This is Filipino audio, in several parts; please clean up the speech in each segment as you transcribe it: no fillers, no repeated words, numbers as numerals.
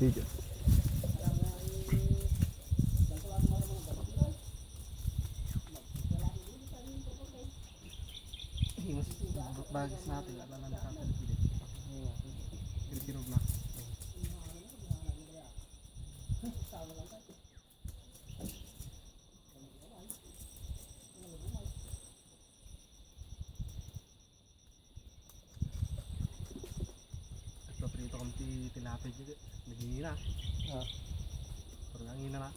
Video. Bagis natin, alam na natin. Kirog na. Paprito kami tilapid juga. Nagingina. Parang nangina na.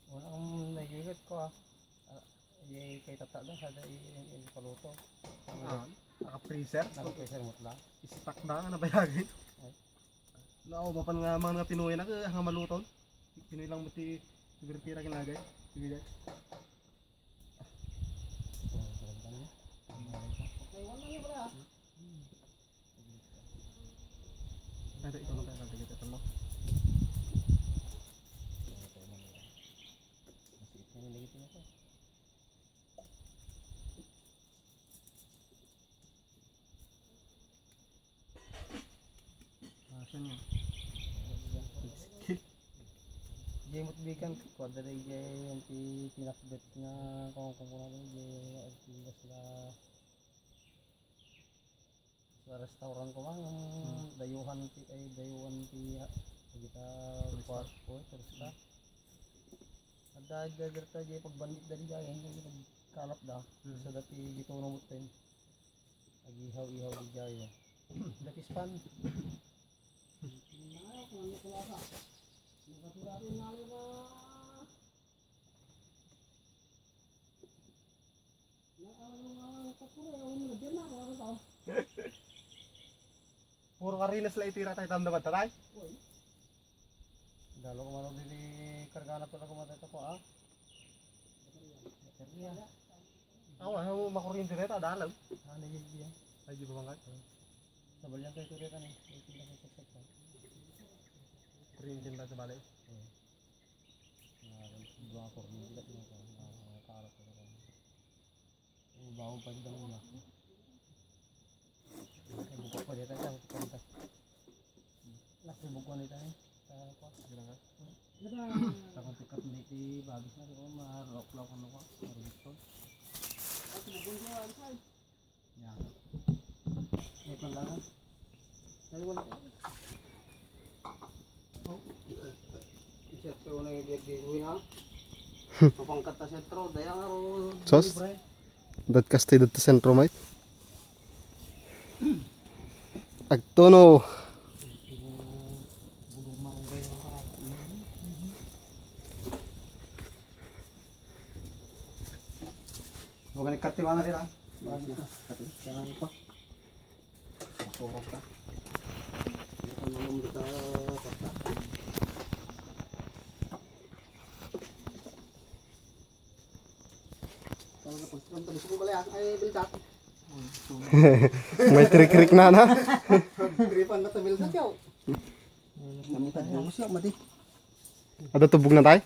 Wala akong nagigot ko ah. Kay tata doon, sada paluto. Naka-freezer. Naka-freezer mo lang. Istak na nga nabayagin. Nao, mapan nga mga Pinoy na hanga maluton. Pinoy lang mati sigurtira kinagay. Sige guys. Ada ito lang tayo kita talo. Asan yun? Jemot bikan ko dari yang pinakbet na kung kumpulan ng activitas sa restaurant ko mang dayuhan ti kita kuat ko terus ada jajarta je pagbandit dari jaya hindi kalap da sa dati gito namutin agihaw-ihaw di jaya dati span Puro karinas la itira tayo tamdaman tatay. dalo ko man dili kargana pala ko matay ko ah. Ako makuryente reta dalaw. Ano yun diyan? Ay di ba mangkat? Sabalyan tayo tuloy kan eh. Ito na ko sa Kuryente na sa balay. dua ko ni tidak na ko nakakala ko na. Bawo pa din mo na. Buka pa dito sa kanta. Nasa buko nito eh. Sa bilang sa kontikat ni bagis na ko marok-lok ano ko. Marito. Ya. Ito lang. Dali wala. Oh. Iset ko na i-dig ha. Papangkat ta sentro dayang aro. Sos? Dat kasti dat sentro mate. Agtono. Bukan ikat di mana dia? Jangan lupa. Sorok ka. Kita belum kita kata. Kalau dapat tadi suku balik ay bildat. May trik-trik na na. Gripan na bildat yaw. Namutan mo siya mati. Ada tubog na tayo?